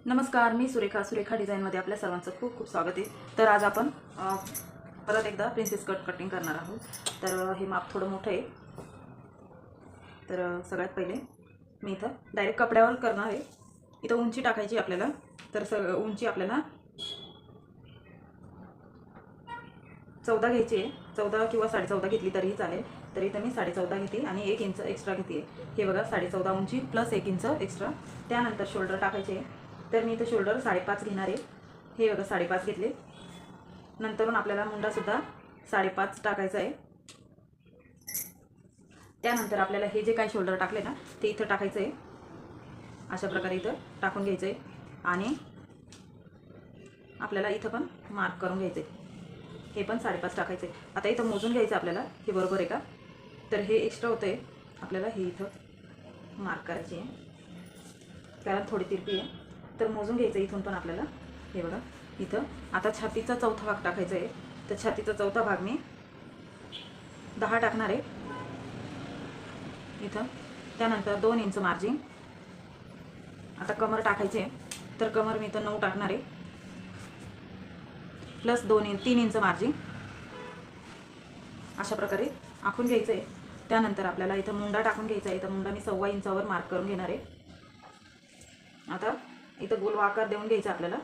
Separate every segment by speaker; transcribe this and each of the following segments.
Speaker 1: नमस्कार, मी सुरेखा डिझाईनमध्ये आपल्या सर्वांचं खूप खूप स्वागत आहे। तर आज आपण परत एकदा प्रिन्सेस कट कटिंग करणार आहोत। तर हे माप थोडं मोठं आहे। तर सगळ्यात पहिले मी इथं डायरेक्ट कपड्यावर करणार आहे। इथं उंची टाकायची आपल्याला। तर उंची आपल्याला 14 घ्यायची आहे। 14 किंवा 14.5 घेतली तरीही चालेल। तर इथं मी 14.5 घेते आणि 1 इंच एक्स्ट्रा घेते। हे बघा, 14.5 उंची प्लस 1 इंच एक्स्ट्रा। त्यानंतर शोल्डर टाकायचे। तर मी इथं शोल्डर 5.5 घेणार आहे। हे बघा 5.5 घेतले। नंतरून आपल्याला मुंडासुद्धा 5.5 टाकायचा आहे। त्यानंतर आपल्याला हे जे काही शोल्डर टाकले ना ते इथं टाकायचं आहे। अशा प्रकारे इथं टाकून घ्यायचं आहे आणि आपल्याला इथं पण मार्क करून घ्यायचं आहे। हे पण 5.5 टाकायचे। आता इथं मोजून घ्यायचं आपल्याला, हे बरोबर आहे का। तर हे एक्स्ट्रा होतं आहे, आपल्याला हे इथं मार्क करायची आहे कारण थोडी तिरपी आहे। तर मोजून घ्यायचं इथून पण आपल्याला। हे बघा इथं आता छातीचा चौथा भाग टाकायचा आहे। तर छातीचा चौथा भाग मी 10 टाकणार आहे इथं। त्यानंतर 2 इंच मार्जिन। आता कमर टाकायची आहे। तर कमर मी इथं 9 टाकणार आहे प्लस 3 इंच मार्जिन। अशा प्रकारे आखून घ्यायचं आहे। त्यानंतर आपल्याला इथं मुंडा टाकून घ्यायचा आहे। तर मुंडा मी 1.25 इंचावर मार्क करून घेणार आहे। आता इथं गोल आकार देऊन घ्यायचा आपल्याला।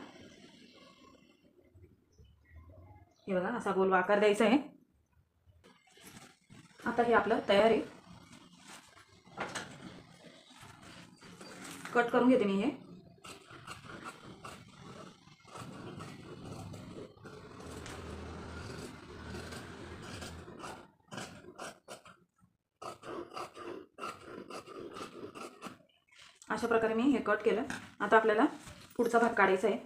Speaker 1: हे बघा असा गोल आकार द्यायचा आहे। आता हे आपलं तयार आहे। कट करून घेते मी हे। अशा प्रकारे मी हे कट केलं। आता आपल्याला पुढचा भाग काढायचा आहे।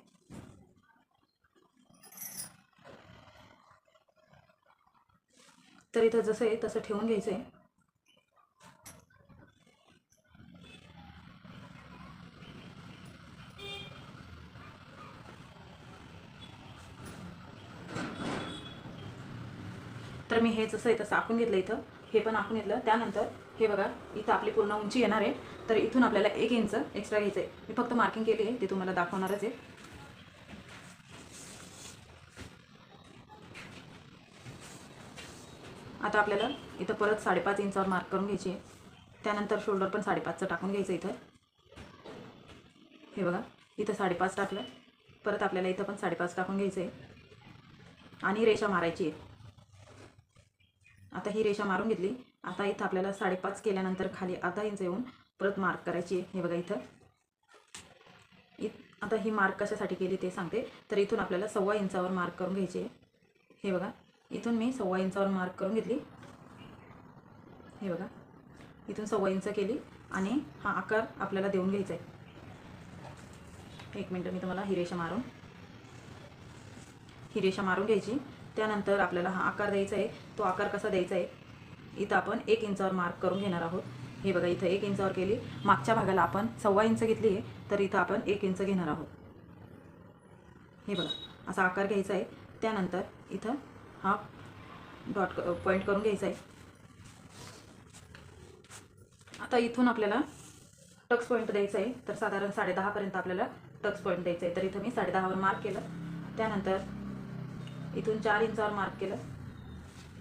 Speaker 1: तर इथं जसं आहे तसं ठेवून घ्यायचं आहे। तर मी हे जसं आहे तसं आखून घेतलं इथं। हे पण आखून घेतलं। त्यानंतर हे बघा इथं आपली पूर्ण उंची येणार आहे। तर इथून आपल्याला 1 इंच एक्स्ट्रा घ्यायचं आहे। मी फक्त मार्किंग केली आहे, ते तुम्हाला दाखवणारच आहे। आता आपल्याला इथं परत 5.5 इंचावर मार्क करून घ्यायची आहे। त्यानंतर शोल्डर पण 5.5चं टाकून घ्यायचं इथं। हे बघा इथं 5.5 टाकलं। परत आपल्याला इथं पण 5.5 टाकून घ्यायचं आहे आणि रेषा मारायची आहे। आता ही रेषा मारून घेतली। आता इथं आपल्याला 5.5 केल्यानंतर खाली अर्धा इंच येऊन परत मार्क करायची आहे। हे बघा इथं आता ही मार्क कशासाठी केली ते सांगते। तर इथून आपल्याला 1.25 इंचावर मार्क करून घ्यायची आहे। हे बघा इथून मी 1.25 इंचावर मार्क करून घेतली। हे बघा इथून 1.25 इंच केली आणि हा आकार आपल्याला देऊन घ्यायचा आहे। 1 मिनिट मी तुम्हाला ही रेषा मारून घ्यायची। त्यानंतर आपल्याला हा आकार द्यायचा आहे। तो आकार कसा द्यायचा आहे, इथं आपण 1 इंचावर मार्क करून घेणार आहोत। हे बघा इथं 1 इंचावर केली। मागच्या भागाला आपण 1.25 इंच घेतली आहे, तर इथं आपण 1 इंच घेणार आहोत। हे बघा असा आकार घ्यायचा आहे। त्यानंतर इथं हा डॉट पॉईंट करून घ्यायचा आहे। आता इथून आपल्याला टक्स पॉईंट द्यायचा आहे। तर साधारण 10.5 पर्यंत आपल्याला टक्स पॉईंट द्यायचा आहे। तर इथं मी 10.5 वर मार्क केलं। त्यानंतर इथून 4 इंचावर मार्क केलं।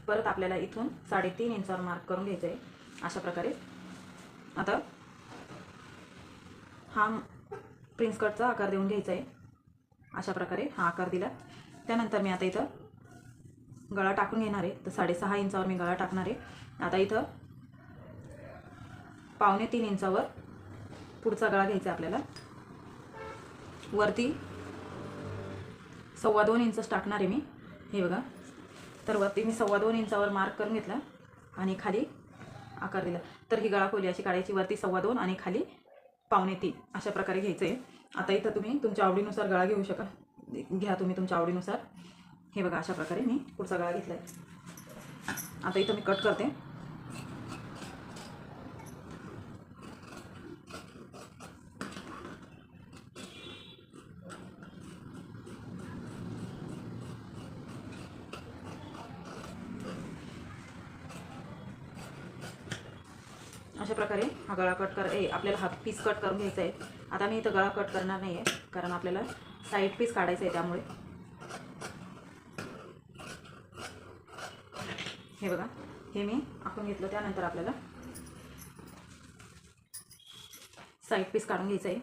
Speaker 1: परत आपल्याला इथून 3.5 इंचावर मार्क करून घ्यायचं आहे। अशा प्रकारे आता हा प्रिन्स कटचा आकार देऊन घ्यायचा आहे। अशा प्रकारे हा आकार दिला। त्यानंतर मी आता इथं गळा टाकून घेणार आहे। तर 6.5 इंचावर मी गळा टाकणार आहे। आता इथं 2.25 इंचावर पुढचा गळा घ्यायचा आहे आपल्याला। वरती 2.25 इंच टाकणार आहे मी। हे बघा तर वरती मी 2.25 इंचावर मार्क करून घेतला आणि खाली आकार दिला। तर ही गळा खोली अशी काढायची, वरती 2.25 आणि खाली 2.25 अशा प्रकारे घ्यायचं आहे। आता इथं तुम्ही तुमच्या आवडीनुसार गळा घ्या तुम्ही तुमच्या आवडीनुसार। हे बघा अशा प्रकारे मी पुढचा गळा घेतला आहे। आता इथं मी कट करते। अशा प्रकारे हा गळा आपल्याला हा पीस कट करून घ्यायचा आहे। आता मी इथं गळा कट करणार नाही आहे, कारण आपल्याला साईड पीस काढायचं आहे. त्यामुळे हे बघा, हे मी आखून घेतलं. त्यानंतर आपल्याला साईड पीस काढून घ्यायचं आहे.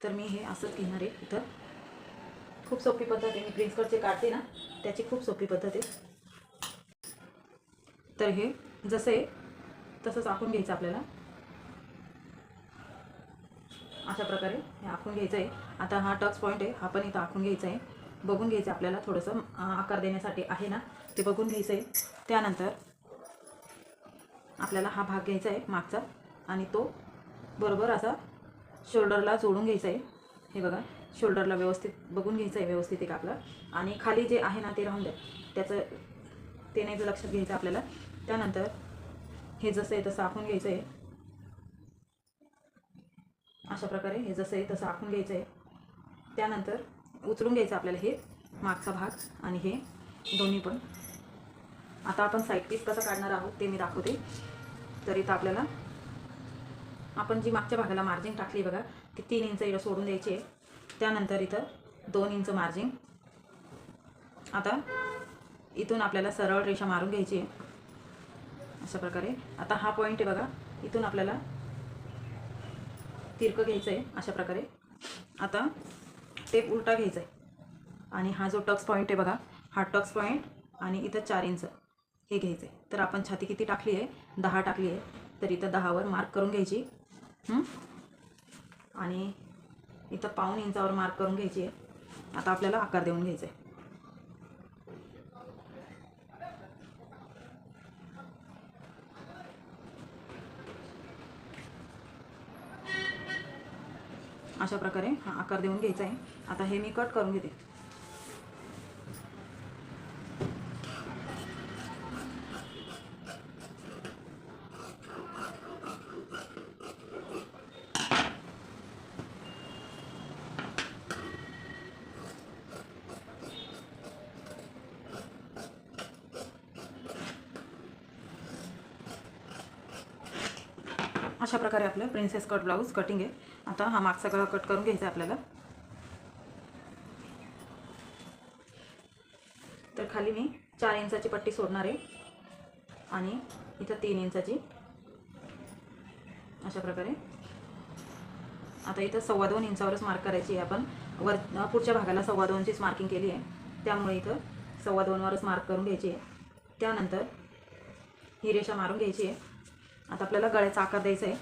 Speaker 1: तर मी हे असंच घेणार आहे. इथं खूप सोपी पद्धत आहे, मी प्रिन्स कटचे काढते ना, त्याची खूप सोपी पद्धत आहे. तर हे जसं आहे तसंच आखून घ्यायचं आपल्याला. अशा प्रकारे हे आखून घ्यायचं आहे. आता हा टक्स पॉईंट आहे, हा पण इथं आखून घ्यायचा आहे. बघून घ्यायचं आपल्याला, थोडंसं आकार देण्यासाठी आहे ना, ते बघून घ्यायचं आहे. त्यानंतर आपल्याला हा भाग घ्यायचा आहे मागचा, आणि तो बरोबर असा शोल्डरला जोडून घ्यायचा आहे. हे बघा, शोल्डरला व्यवस्थित बघून घ्यायचं आहे, व्यवस्थित एक आपला. आणि खाली जे आहे ना ते राहून द्या, त्याचं ते नाही लक्षात घ्यायचं आपल्याला. त्यानंतर हे जसं आहे तसं आखून घ्यायचं आहे. अशा प्रकारे हे जसं आहे तसं आखून घ्यायचं आहे. त्यानंतर उचलून घ्यायचं आपल्याला हे मागचा भाग आणि हे दोन्ही पण. आता आपण साईड पीस कसं काढणार आहोत ते मी दाखवते. तर इथं आपल्याला आपण जी मागच्या भागाला मार्जिन टाकली बघा, ती 3 इंच इथं सोडून द्यायची आहे. त्यानंतर इथं 2 इंच मार्जिन. आता इथून आपल्याला सरळ रेषा मारून घ्यायची आहे अशा प्रकारे. आता हा पॉईंट आहे बघा, इथून आपल्याला तिरकं घ्यायचं आहे अशा प्रकारे. आता टेप उलटा घ्यायचा आहे आणि हा जो टक्स पॉईंट आहे बघा, हा टक्स पॉईंट आणि इथं 4 इंच हे घ्यायचं आहे. तर आपण छाती किती टाकली आहे, 10 टाकली आहे. तर इथं 10वर मार्क करून घ्यायची आणि इथं 1/2 इंचावर मार्क करून घ्यायची आहे. आता आपल्याला आकार देऊन घ्यायचा आहे. अशा प्रकारे हा आकार देऊन घ्यायचा आहे. आता हे मी कट करून घेते. अशा प्रकारे आपलं प्रिन्सेस कट ब्लाऊज कटिंग आहे. आता हा मागचा गळा कट करून घ्यायचा आहे आपल्याला. तर खाली मी 4 इंचाची पट्टी सोडणार आहे आणि इथं 3 इंचाची अशा प्रकारे. आता इथं 2.25 इंचावरच मार्क करायची आहे. आपण पुढच्या भागाला 2.25चीच मार्किंग केली आहे, त्यामुळे इथं 2.25वरच मार्क करून घ्यायची आहे. त्यानंतर ही रेषा मारून घ्यायची आहे. आता आपल्याला गळ्याचा आकार द्यायचा आहे.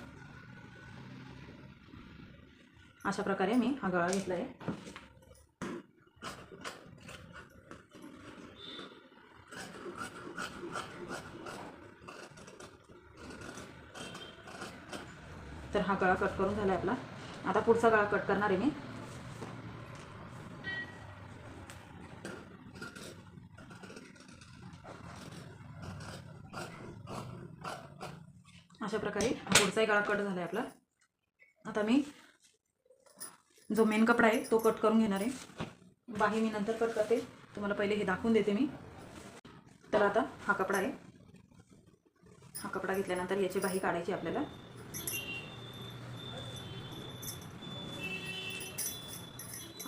Speaker 1: अशा प्रकारे मी हा गळा घेतला आहे. तर हा गळा कट करून झाला आहे आपला. आता पुढचा गळा कट करणार आहे मी. अशा प्रकारे पुढचाही गळा कट झाला आहे आपला. आता मी जो मेन कपडा आहे तो कट करून घेणार आहे. बाही मी नंतर कट करते, तुम्हाला पहिले हे दाखवून देते मी. तर आता हा कपडा आहे. हा कपडा घेतल्यानंतर याची बाही काढायची आपल्याला.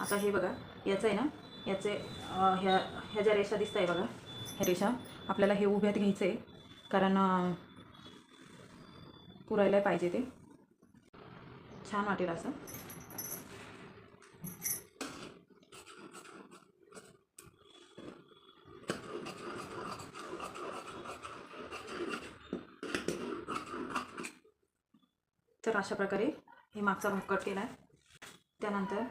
Speaker 1: आता हे बघा, याचं आहे ना, याचे ह्या ज्या रेषा दिसत आहे बघा, ह्या रेषा आपल्याला हे उभ्यात घ्यायचं आहे, कारण पुरायला पाहिजे ते छान वाटेल असं. तर अशा प्रकारे हे मागचा भाग कट केला आहे. त्यानंतर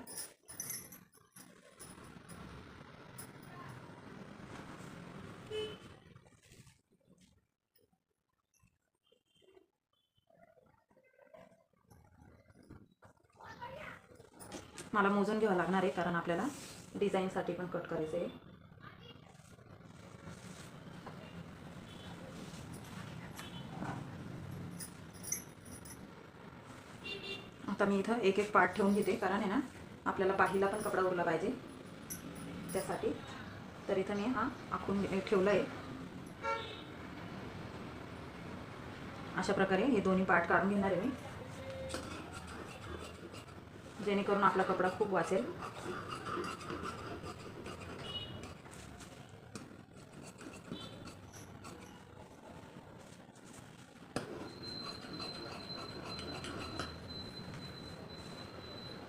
Speaker 1: मला मोजून घ्यावं लागणार आहे, कारण आपल्याला डिझाईनसाठी पण कट करायचं आहे. आता मी इथं एक एक पार्ट ठेवून घेते, कारण आहे ना आपल्याला बाहीला पण कपडा उरला पाहिजे त्यासाठी. तर इथं मी हा आखून ठेवला आहे. अशा प्रकारे हे दोन्ही पार्ट काढून घेणार आहे मी. जेणेकरून आपला कपडा खूप वाचेल.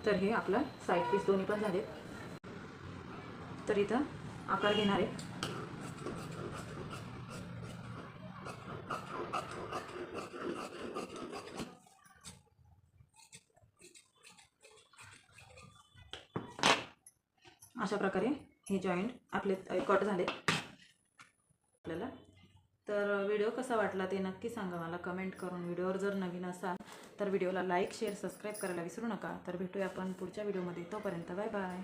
Speaker 1: तर हे आपलं साईड पीस दोन्ही पण झाले. तर इथं आकार घेणार आहे. अशा प्रकारे हे जॉईंट आपले कट झाले आपल्याला. तर व्हिडिओ कसा वाटला ते नक्की सांगा मला कमेंट करून. व्हिडिओवर जर नवीन असाल तर व्हिडिओला लाईक शेअर सबस्क्राईब करायला विसरू नका. तर भेटूया आपण पुढच्या व्हिडिओमध्ये. तोपर्यंत बाय बाय.